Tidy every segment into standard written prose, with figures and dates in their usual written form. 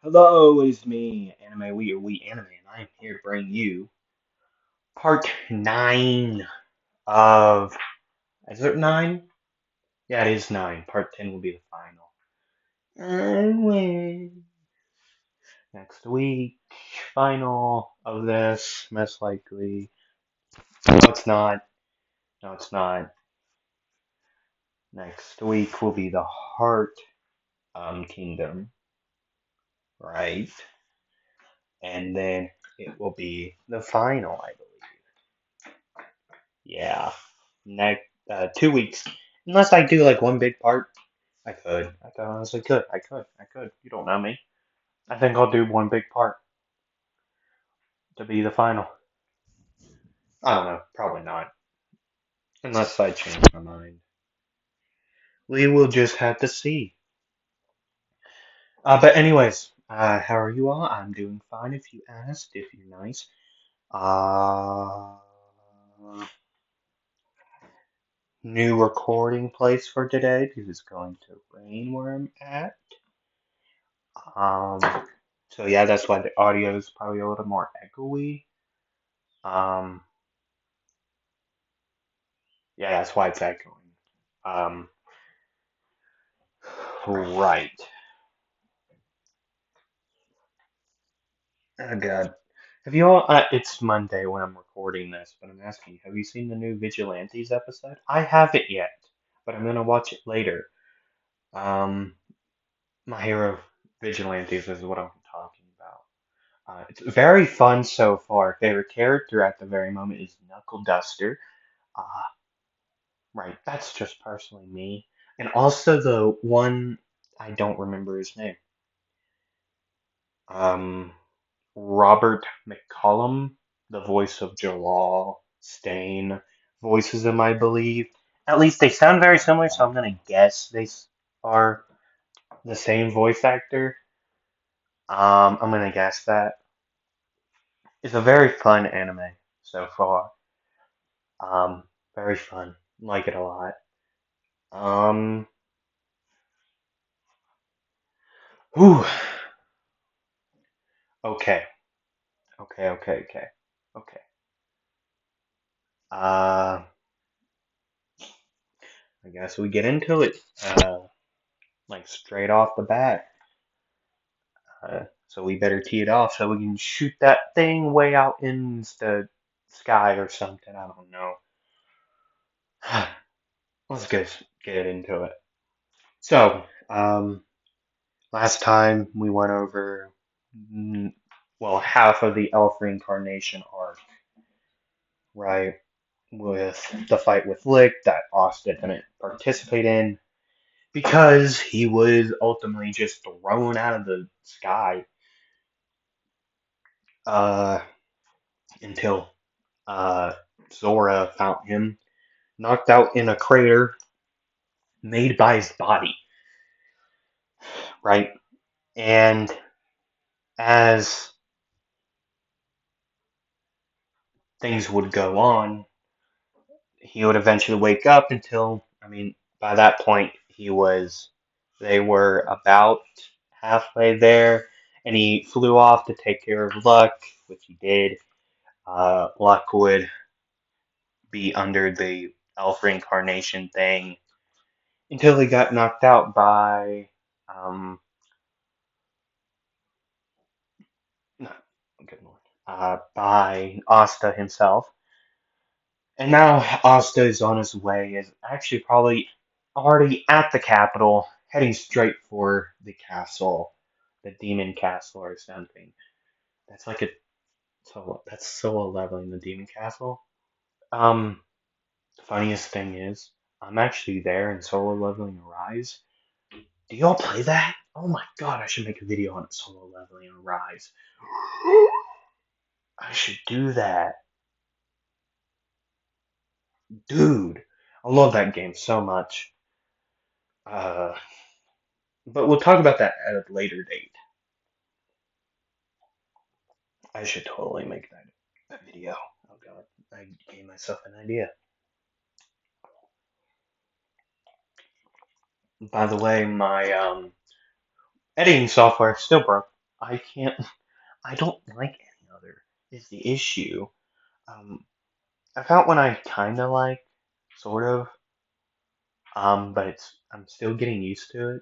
Hello, it's me, Anime We or We Anime, and I am here to bring you part 9 of. Is it 9? Yeah, it is 9. Part 10 will be the final. Next week, final of this, most likely. No, it's not. No, it's not. Next week will be the Heart Kingdom, right? And then it will be the final, I believe. Yeah. Next 2 weeks. Unless I do like one big part, I could. I could honestly could. I could. I could. You don't know me. I think I'll do one big part to be the final. I don't know. Probably not. Unless I change my mind. We will just have to see. But anyways, how are you all? I'm doing fine if you asked, if you're nice. Uh, New recording place for today because it's going to rain where I'm at. Um, so yeah, that's why the audio is probably a little more echoey. Um, yeah, that's why it's echoing. Um, right. Oh God. Have you all? It's Monday when I'm recording this, but I'm asking you, have you seen the new Vigilantes episode? I haven't yet, but I'm gonna watch it later. Um, My Hero Vigilantes is what I'm talking about. It's very fun so far. Favorite character at the very moment is Knuckle Duster. Uh, right, that's just personally me. And also the one I don't remember his name. Um, Robert McCollum, the voice of Jalal, Stain, voices him, I believe. At least they sound very similar, so I'm gonna guess are the same voice actor. I'm gonna guess that. It's a very fun anime so far. Very fun. Like it a lot. Um, whew. Okay. Okay. Uh, I guess we get into it. Like straight off the bat. So we better tee it off so we can shoot that thing way out in the sky or something. I don't know. Let's get into it. So, last time we went over, mm, well, half of the Elf Reincarnation arc, right? With the fight with Lick that Asta didn't participate in because he was ultimately just thrown out of the sky uh, until Zora found him, knocked out in a crater made by his body, right? And as things would go on, he would eventually wake up until, I mean, by that point, they were about halfway there, and he flew off to take care of Luck, which he did. Luck would be under the elf reincarnation thing until he got knocked out by, no, good lord, by Asta himself. And now Asta is on his way, is actually probably already at the capital, heading straight for the castle, the demon castle or something. That's like a that's solo leveling the demon castle. Um, the funniest thing is, I'm actually there in solo leveling Arise. Do y'all play that? Oh my god, I should make a video on solo leveling Arise. I should do that. Dude, I love that game so much. Uh, but we'll talk about that at a later date. I should totally make that video. Oh god, I gave myself an idea. By the way, my editing software still broke. I can't. I don't like any other. Is the issue. Um, I found one I kind of like, sort of. But I'm still getting used to it.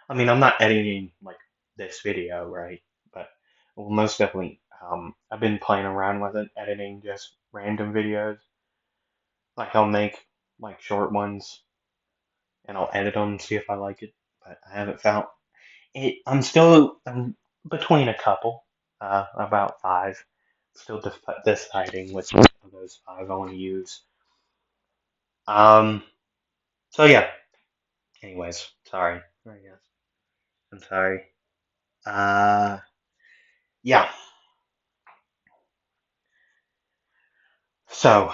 I mean, I'm not editing like this video, right? But well, most definitely, I've been playing around with it, editing just random videos. Like I'll make like short ones and I'll edit them, see if I like it. But I haven't found it. I'm between a couple, about five. Still deciding which of those five I want to use. Um. So yeah. Anyways, sorry. I guess I'm sorry. Uh. Yeah. So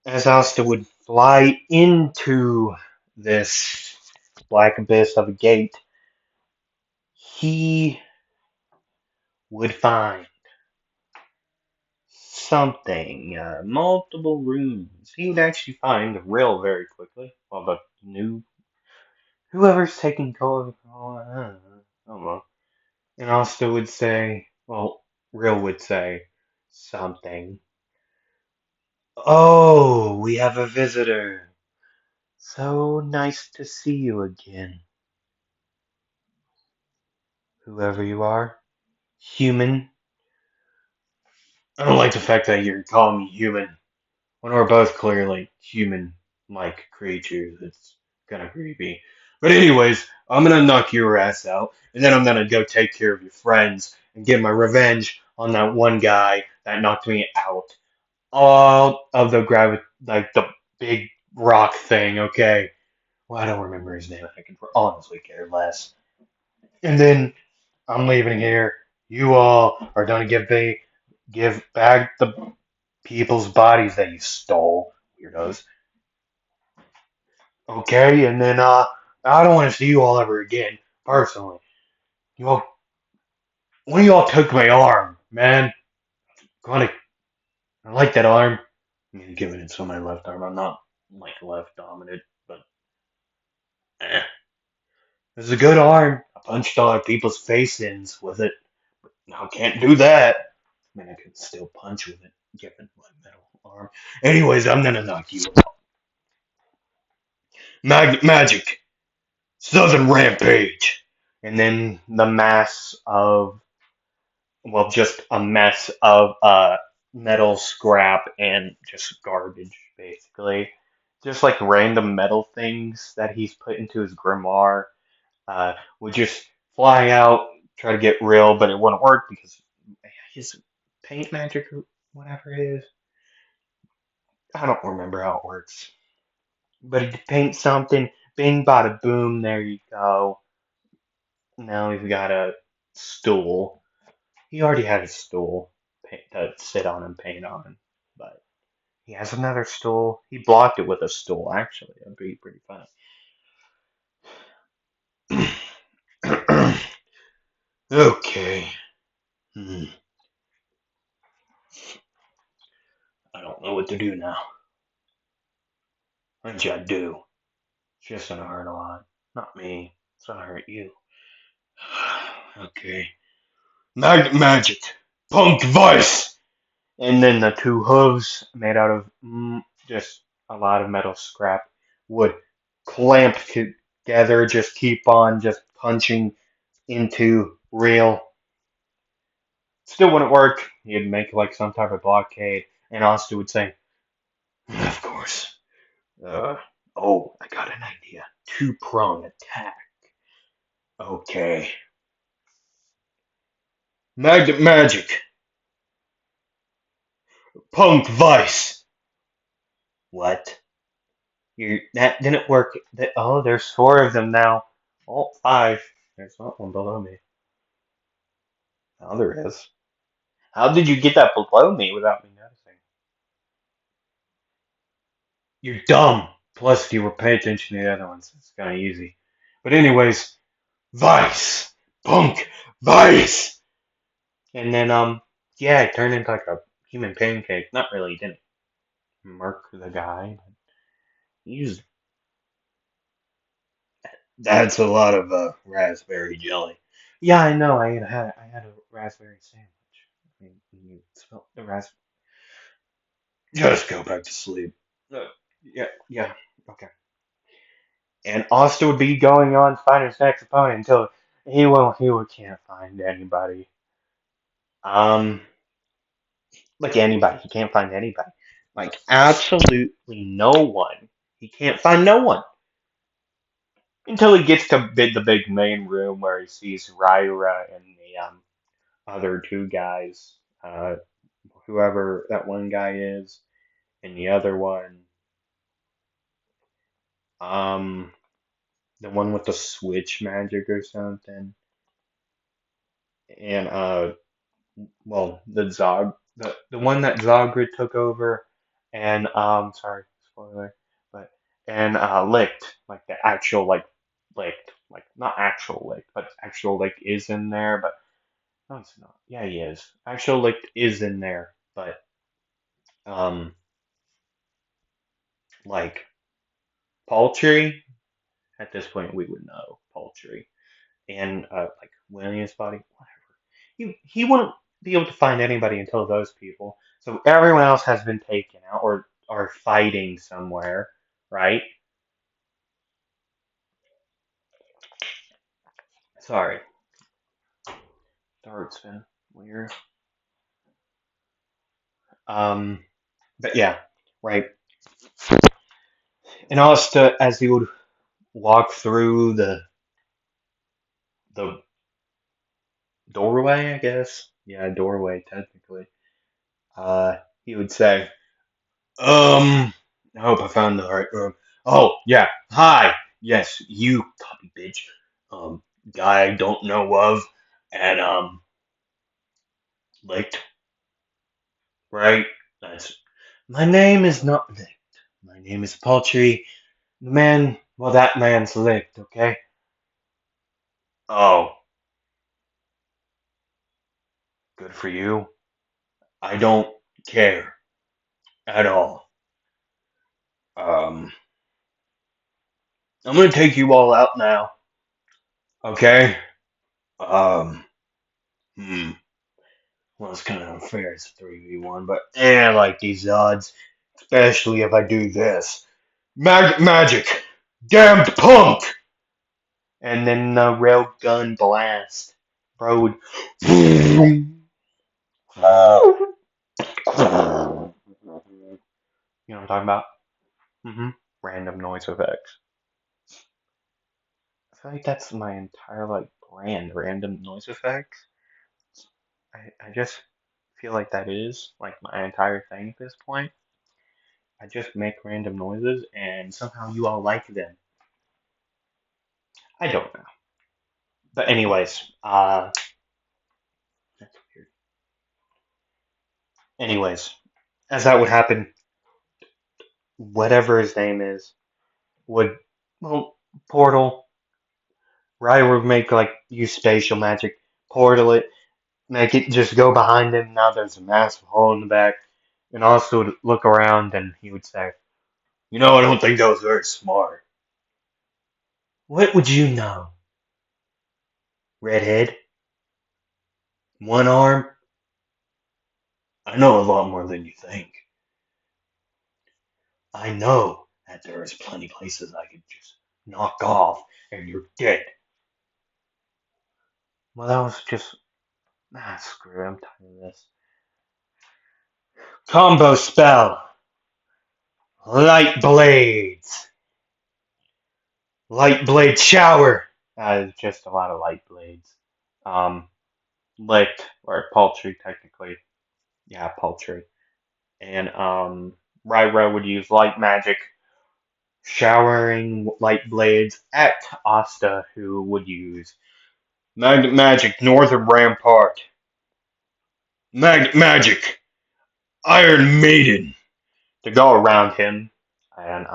as Asta would fly into this black abyss of a gate, he would find something, multiple rooms. He would actually find the rail very quickly. Well, the new whoever's taking control, I don't know. And Asta would say, well, Real would say something. Oh, we have a visitor. So nice to see you again, whoever you are. Human. I don't like the fact that you're calling me human when we're both clearly human-like creatures. It's kind of creepy. But anyways, I'm gonna knock your ass out, and then I'm gonna go take care of your friends and get my revenge on that one guy that knocked me out. All of the like the big rock thing. Okay. Well, I don't remember his name. I can honestly care less. And then I'm leaving here. You all are gonna give back the people's bodies that you stole, weirdos. Okay, and then I don't want to see you all ever again, personally. You all, one of you all took my arm, man. Kind of, I like that arm. I'm gonna give it to my left arm. I'm not like left dominant, but it's a good arm. I punched all people's face ins with it. Now I can't do that. I mean, I could still punch with it, given my metal arm. Anyways, I'm gonna knock you out. Magic. Southern Rampage. And then the mass of, well, just a mess of metal scrap and just garbage, basically. Just like random metal things that he's put into his grimoire would just fly out, try to get real, but it wouldn't work because his paint magic or whatever it is. I don't remember how it works. But he'd paint something, bing, bada, boom, there you go. Now we've got a stool. He already had a stool to sit on and paint on, but he has another stool. He blocked it with a stool, actually. That'd be pretty funny. Okay. Hmm. I don't know what to do now. What should I do? It's just gonna hurt a lot. Not me. It's gonna hurt you. Okay. Magic. Punk Vice! And then the two hooves made out of just a lot of metal scrap would clamp together, just keep on just punching into Real. Still wouldn't work. He'd make like some type of blockade, and Asta would say, of course. Uh, oh, I got an idea. Two-prong attack. Okay. Magic. Punk Vice. What? That didn't work. Oh, there's four of them now. Oh, five. There's not one below me. Now there is. How did you get that below me without me noticing? You're dumb. Plus, you were paying attention to the other ones. It's kind of easy. But anyways, Vice, Punk, Vice, and then yeah, it turned into like a human pancake. Not really. He didn't murk the guy. But he just That's a lot of raspberry jelly. Yeah, I know. I had a raspberry sandwich. I mean, you smell the raspberry. Just go back to sleep. Uh, yeah, yeah, okay. And Asta would be going on finding his next opponent until he can't find anybody. Um, like anybody, he can't find anybody. Like absolutely no one. He can't find no one until he gets to the big main room where he sees Ryra and the other two guys, whoever that one guy is, and the other one, um, the one with the switch magic or something, and well, the one that Zogrid took over, and sorry, spoiler, but and licked like the actual licked like not actual licked, but actual lick is in there, but no, it's not. Yeah, he is. Actual lick is in there, but um, like Paltry. At this point, we would know Paltry and like William's body, whatever. He wouldn't be able to find anybody until those people. So everyone else has been taken out or are fighting somewhere, right? Sorry, throat's been weird. Um, but yeah, right. And also, as he would walk through the doorway, I guess. Yeah, doorway technically. Uh, he would say, I hope I found the right room. Oh, yeah. Hi. Yes, you copy bitch. Guy I don't know of. And, licked, right? That's, my name is not licked. My name is Paltry. The man, well, that man's licked, okay? Oh, good for you. I don't care at all. Um, I'm gonna take you all out now, okay? Um, hmm. Well, it's kind of unfair. It's 3v1, but I like these odds, especially if I do this. Magic! Damned punk! And then the rail gun blast. Bro. You know what I'm talking about? Mm-hmm. Random noise effects. I feel like that's my entire like brand, random noise effects. I just feel like that is like my entire thing at this point. I just make random noises and somehow you all like them. I don't know. But anyways, that's weird. Anyways, as that would happen, whatever his name is would well portal. Ryder would make like use spatial magic, portal it, make it just go behind him. Now there's a massive hole in the back, and also would look around and he would say, "You know, I don't think that was very smart. What would you know, redhead? One arm? I know a lot more than you think. I know that there is plenty places I could just knock off and you're dead." Well, that was just screw it. I'm tired of this. Combo spell. Light blades. Light blade shower. Just a lot of light blades. Um, licked or paltry technically. Yeah, paltry. And Ryra would use light magic, showering light blades at Asta, who would use magnet magic, northern rampart, magnet magic, Iron Maiden to go around him, and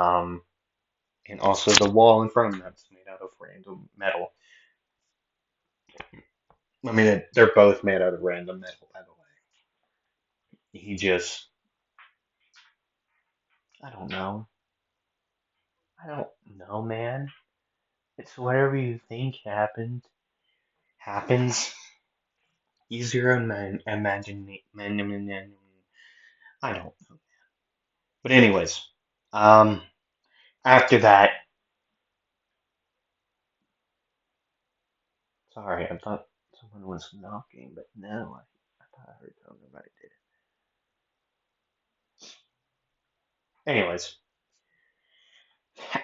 also the wall in front of him that's made out of random metal. I mean, they're both made out of random metal, by the way. He just, I don't know. I don't know, man. It's whatever you think happens. Use your own imagination. I don't know. But anyways, um, after that, sorry, I thought someone was knocking, but no, I thought I heard nobody did. Anyways,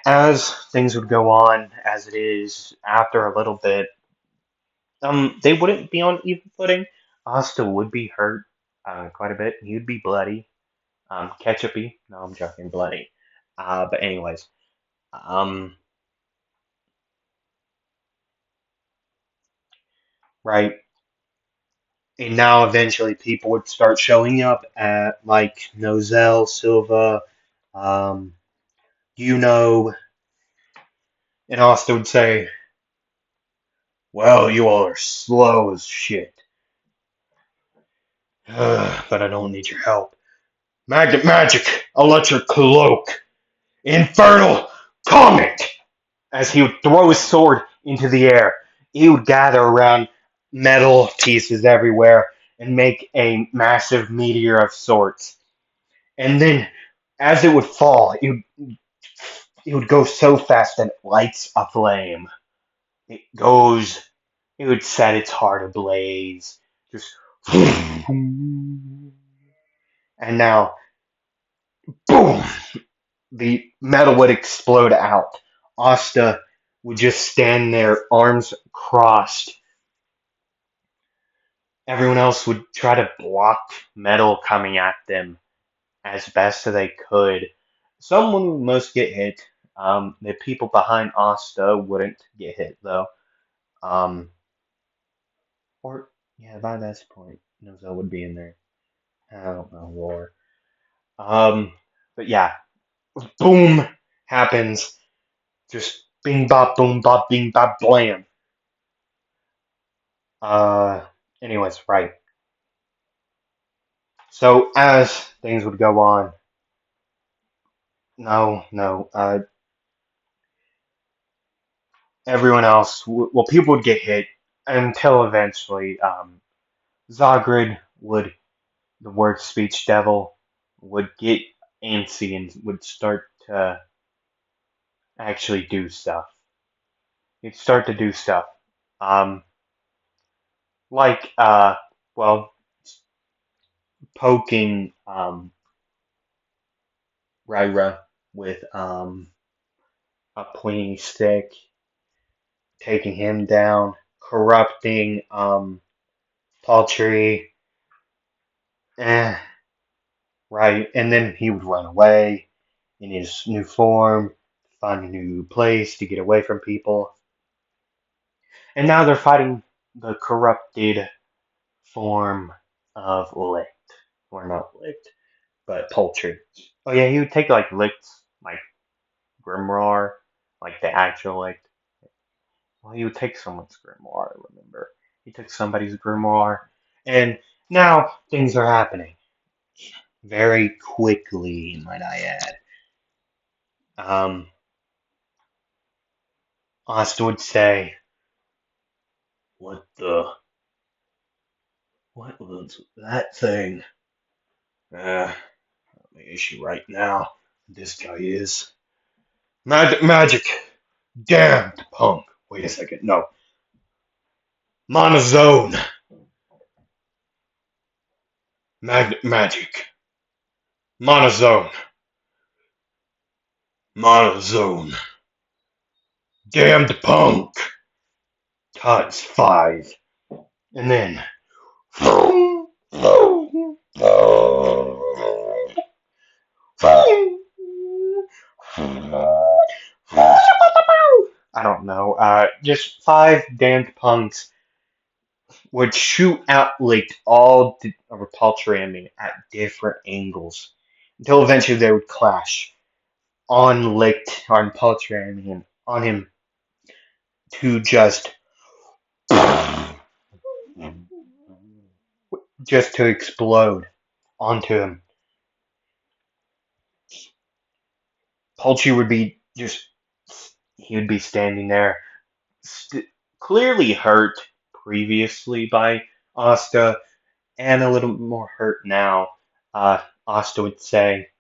as things would go on, as it is, after a little bit, they wouldn't be on even footing. Asta would be hurt, quite a bit. He would be bloody, ketchupy. No, I'm joking, bloody. But anyways, um, right. And now eventually people would start showing up at like Nozel, Silva, um, you know, and Asta would say, "Well, you all are slow as shit, but I don't need your help. Magnet magic, I'll let your cloak. Infernal comet!" As he would throw his sword into the air, he would gather around metal pieces everywhere and make a massive meteor of sorts. And then, as it would fall, it would go so fast that it lights a flame. It goes, it would set its heart ablaze. Just, and now, boom! The metal would explode out. Asta would just stand there, arms crossed. Everyone else would try to block metal coming at them as best as they could. Someone would most get hit. The people behind Asta wouldn't get hit though. Um, or yeah, by this point, Nozel would be in there. I don't know, war. Um, but yeah, boom happens. Just bing bop boom bop bing bop blam. Uh, anyways, right. So as things would go on, no, everyone else, well, people would get hit until eventually, Zagrid would, the word speech devil, would get antsy and would start to actually do stuff. He'd start to do stuff, um, like, well, poking, Ryra with, a pointy stick, taking him down, corrupting, Paltry, eh, right, and then he would run away in his new form, find a new place to get away from people. And now they're fighting the corrupted form of Licht. Or not Licht, but Poultry. Oh yeah, he would take like Licht's like Grimoire, like the actual Licht. Well, he would take someone's Grimoire, I remember. He took somebody's Grimoire. And now things are happening. Very quickly, might I add. Um, Asta would say, "What the? What was that thing? The issue right now. This guy is magic. Damned punk. Wait a second. No, monozone. Magic. Monozone. Monozone. Damned punk. Times five. And then." I don't know. Just five damned punks would shoot out like all the repulsoramming at different angles until eventually they would clash on licked on Paltry and on him to just to explode onto him. Paltry would be just he would be standing there, clearly hurt previously by Asta, and a little more hurt now. Asta would say,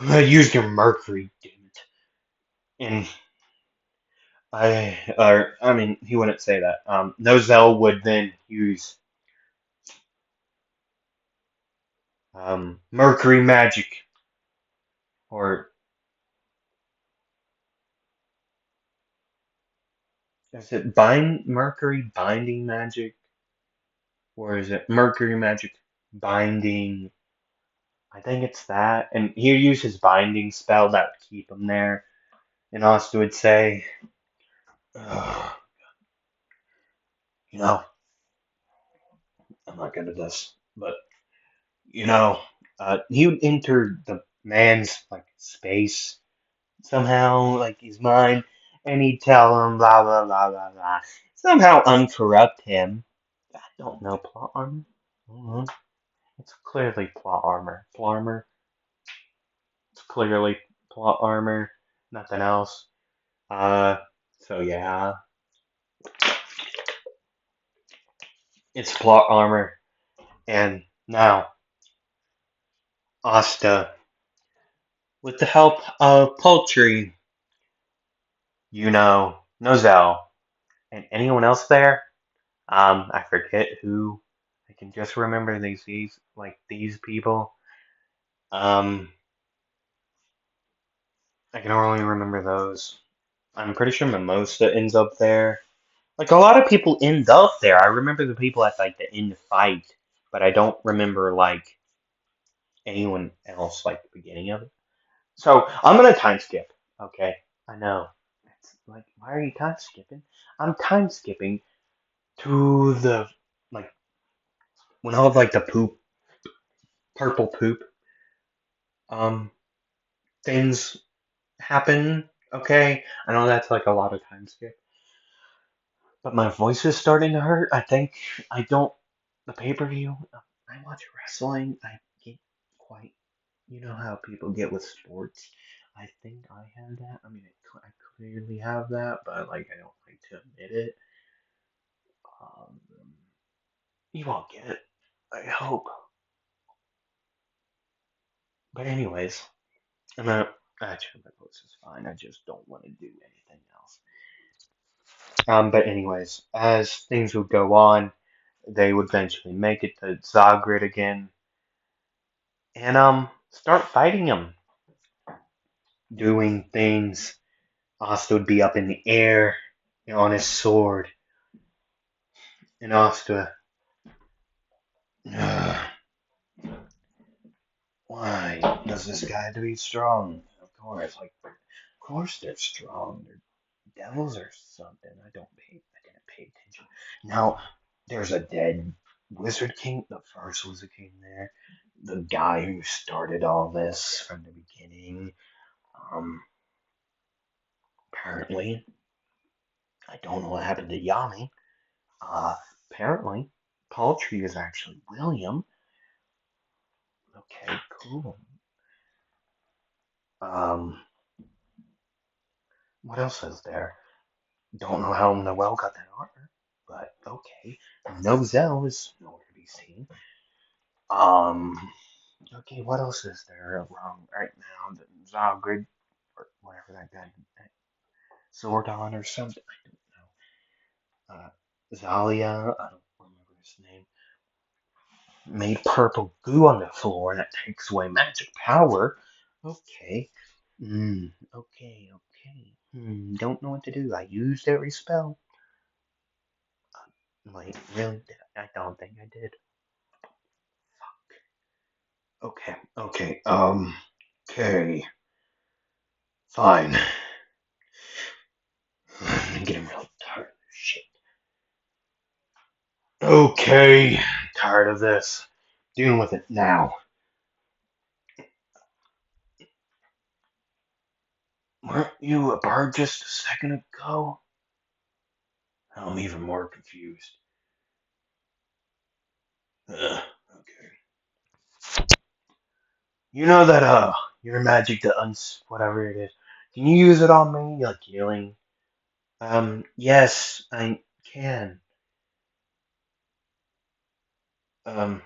"Use your mercury, damn it." And I mean, he wouldn't say that. Nozel would then use mercury magic, or is it mercury binding magic, or is it mercury magic binding? I think it's that. And he'd use his binding spell that would keep him there. And Asta would say, "Ugh, you know, I'm not good at this, but you know, he would enter the man's like space somehow, like his mind, and he'd tell him blah blah blah blah blah. Somehow uncorrupt him. I don't know, plot armor? Mhm. It's clearly plot armor. Plot armor? It's clearly plot armor. Nothing else. Uh, so yeah, it's plot armor. And now, Asta, with the help of Poultry, Nozel, and anyone else there, I forget who. I can just remember these people. Um, I can only remember those. I'm pretty sure Mimosa ends up there. Like a lot of people end up there. I remember the people at like the end fight, but I don't remember like anyone else like the beginning of it. So I'm gonna time skip. Okay, I know. It's like, why are you time skipping? I'm time skipping to the like when all of like the purple poop um things happen. Okay, I know that's like a lot of time skip, but my voice is starting to hurt. I think I don't the pay per view. I watch wrestling. I get quite. You know how people get with sports. I think I have that. I mean, I clearly have that, but like I don't like to admit it. Um, you won't get it. I hope. But anyways, I'm not. Actually, my voice is fine. I just don't want to do anything else. But anyways, as things would go on, they would eventually make it to Zagreb again, and start fighting him, doing things. Asta would be up in the air, on his sword, and Asta, why does this guy have to be strong? Of course they're strong. They're devils or something. I didn't pay attention. Now, there's a dead Wizard King. The first Wizard King there. The guy who started all this from the beginning. Um, apparently, I don't know what happened to Yami. Uh, apparently, Paltry is actually William. Okay, cool. Um, what else is there? Don't know how Noel got that armor, but okay. Nozel is nowhere to be seen. Um, okay, what else is there wrong right now? The Zalgrid, or whatever that guy, Zordon or something, I don't know. Zalia, I don't remember his name, made purple goo on the floor and that takes away magic power. Okay. Okay. Don't know what to do. I used every spell. Wait, really? I don't think I did. Okay. Fine. I'm getting really tired of this shit. Okay, tired of this. Dealing with it now. Weren't you a bird just a second ago? I'm even more confused. Okay. You know that your magic to whatever it is. Can you use it on me? Like yelling. Yes, I can. Um,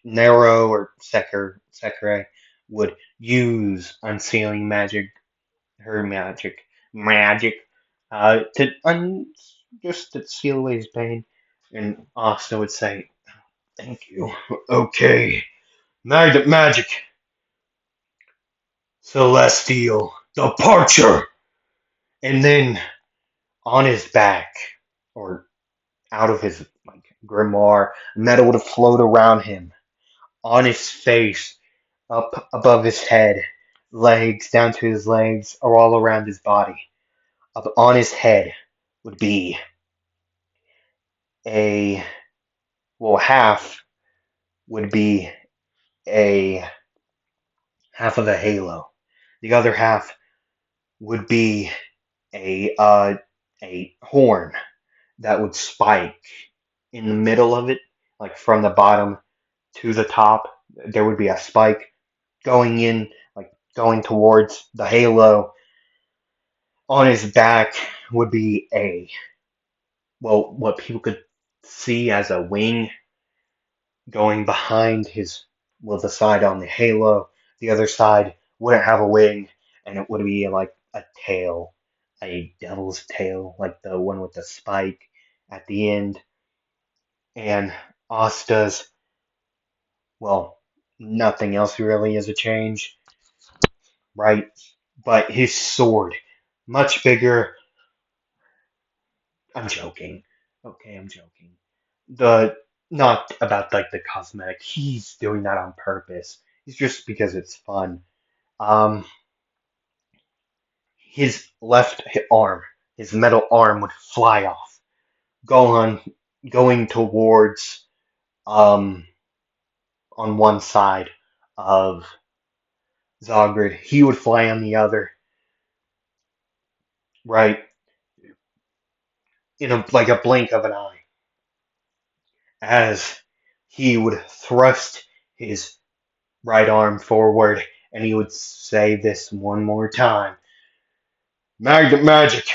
Nero or Sekire would use unsealing magic, her magic, to just to seal away his pain. And Asta would say, "Thank you. Okay, magic, celestial departure." And then on his back, or out of his like grimoire, metal would float around him, on his face, up above his head, legs down to his legs, or all around his body. Up on his head would be a half would be a half of a halo. The other half would be a a horn that would spike in the middle of it, like from the bottom to the top. There would be a spike going in, like going towards the halo. On his back would be what people could see as a wing going behind his, the side on the halo. The other side wouldn't have a wing, and it would be like a tail, a devil's tail, like the one with the spike at the end. And Asta's, well, nothing else really is a change, right? But his sword, much bigger. I'm joking. Okay, I'm joking. The Not about like the cosmetic. He's doing that on purpose. It's just because it's fun. Um, his left arm, his metal arm would fly off, go on, going towards um on one side of Zogrid. He would fly on the other, right, in a like a blink of an eye, as he would thrust his right arm forward, and he would say this one more time: "Magnet magic,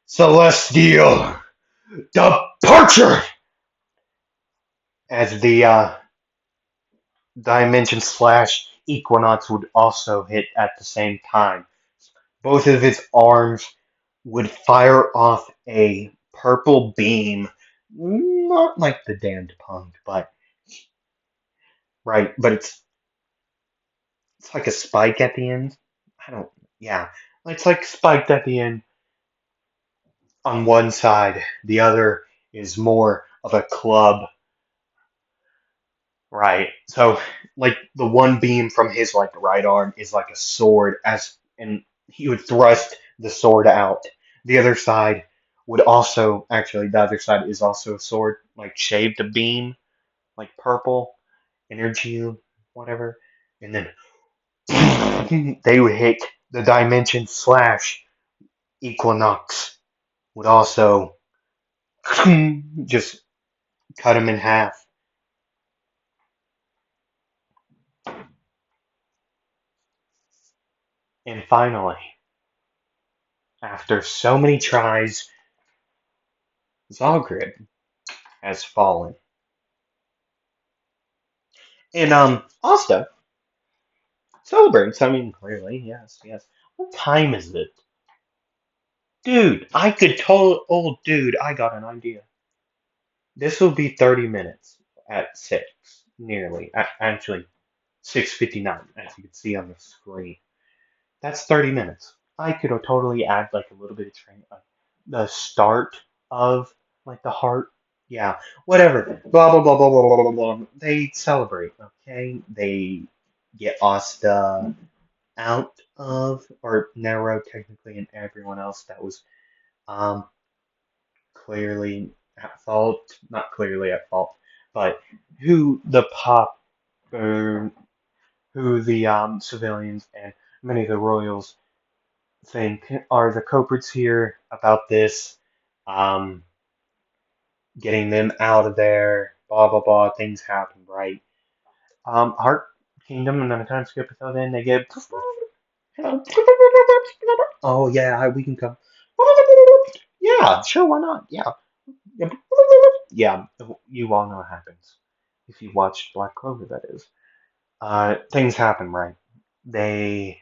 celestial departure." As the dimension slash equinox would also hit at the same time. Both of his arms would fire off a purple beam, not like the damned punk, but right, but it's like a spike at the end. I don't, yeah, it's like spiked at the end on one side. The other is more of a club, right? So like the one beam from his like right arm is like a sword, as and he would thrust the sword out. The other side would also, actually the other side is also a sword, like shaved a beam, like purple energy, whatever, and then they would hit the dimension slash equinox would also just cut him in half. And finally, after so many tries, Zalgrid has fallen. And Asta celebrates. I mean, clearly, yes, yes. What time is it? Dude, I could tell. Oh, dude, I got an idea. This will be 30 minutes at 6, nearly. Actually, 6:59, as you can see on the screen. That's 30 minutes. I could totally add like a little bit of training, the start of like the heart. Yeah, whatever. Blah blah blah blah blah blah blah blah. They celebrate, okay? They get Asta out of, or Nero technically, and everyone else that was um clearly at fault. Not clearly at fault, but who the pop, uh, who the civilians and many of the royals think are the culprits here about this, um, getting them out of there, blah blah blah. Things happen, right? Heart Kingdom, and then a time skip until then they get Oh yeah, we can come. Yeah, sure, why not? Yeah. Yeah, you all know what happens. If you watched Black Clover, that is. Things happen, right? They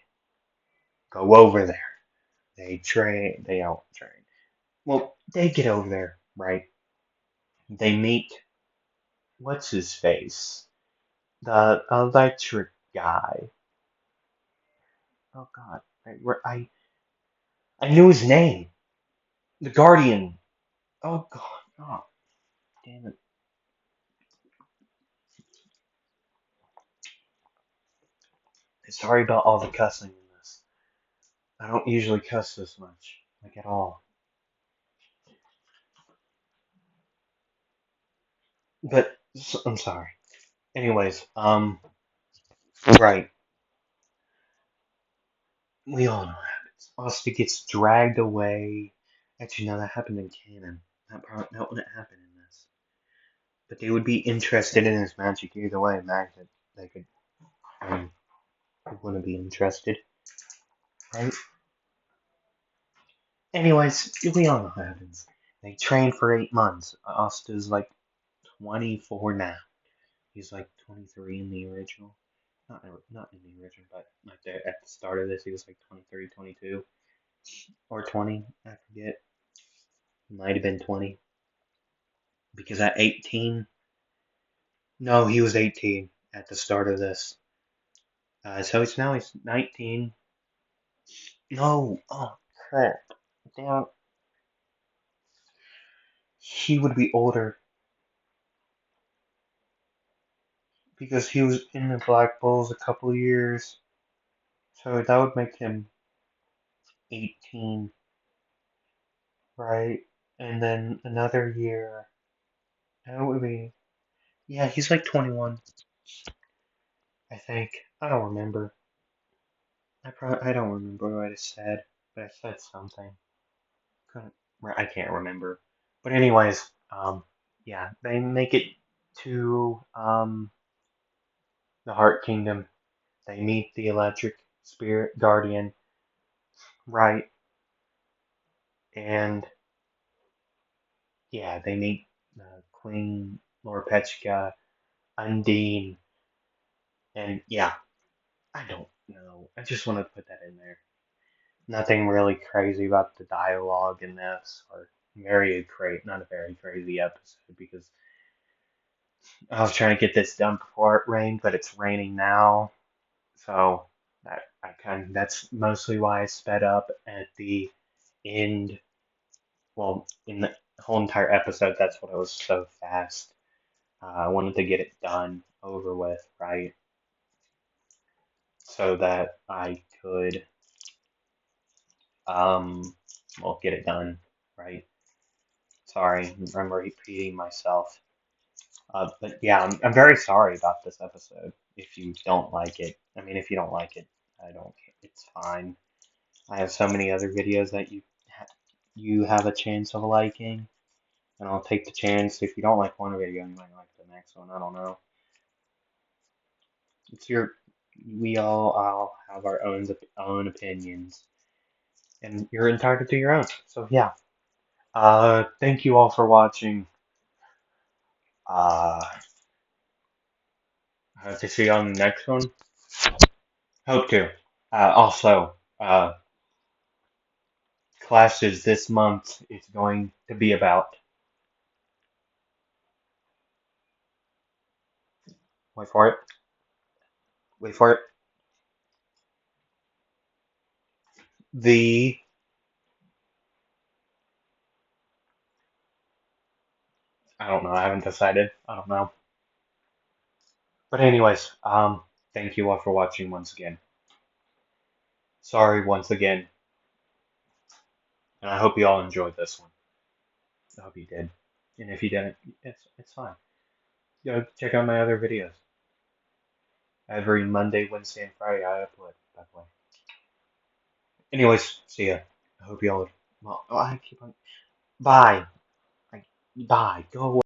go over there. They out train. Well, they get over there, right? They meet, what's his face? The electric guy. Oh god, I knew his name. The Guardian. Oh god, oh damn it. Sorry about all the cussing in this. I don't usually cuss this much, like at all. But I'm sorry. Anyways, right. We all know what happens. Asta gets dragged away. Actually, no, that happened in canon. That wouldn't happen in this. But they would be interested in his magic either way. Magic, they could, um, wouldn't be interested, right? Anyways, we all know what happens. They train for 8 months. Asta's like 24 now. He's like 23 in the original. Not in the original, but like at the start of this, he was like 23, 22, or 20. I forget. Might have been 20 because at 18, no, he was 18 at the start of this. So he's 19. No, oh crap, damn, he would be older because he was in the Black Bulls a couple of years. So that would make him 18, right? And then another year, that would be, yeah, he's like 21, I think. I don't remember. I don't remember what I said, but I said something. Couldn't, I can't remember. But anyways, yeah, they make it to the Heart Kingdom. They meet the Electric Spirit Guardian, right? And yeah, they meet Queen Lorpechka, Undine, and yeah, I don't know. I just want to put that in there. Nothing really crazy about the dialogue in this, or not a very crazy episode because I was trying to get this done before it rained, but it's raining now, so that's mostly why I sped up at the end. Well, in the whole entire episode, that's what I was so fast. I wanted to get it done over with, right? So that I could, um, well, get it done, right? Sorry, I'm repeating myself. But yeah, I'm very sorry about this episode. If you don't like it, I mean, if you don't like it, I don't. It's fine. I have so many other videos that you have a chance of liking, and I'll take the chance. If you don't like one video, you might like the next one. I don't know. It's your. We all have our own opinions, and you're entitled to your own. So yeah. Thank you all for watching. Uh, I hope to see you on the next one. Hope to. Also, classes this month is going to be about. Wait for it. Wait for it. The I don't know. I haven't decided. I don't know. But anyways, thank you all for watching once again. Sorry once again, and I hope you all enjoyed this one. I hope you did. And if you didn't, it's fine. Go check out my other videos. Every Monday, Wednesday, and Friday I upload. By the way. Anyways, see ya. I hope you all. Well, I keep on. Bye. Bye. Go away.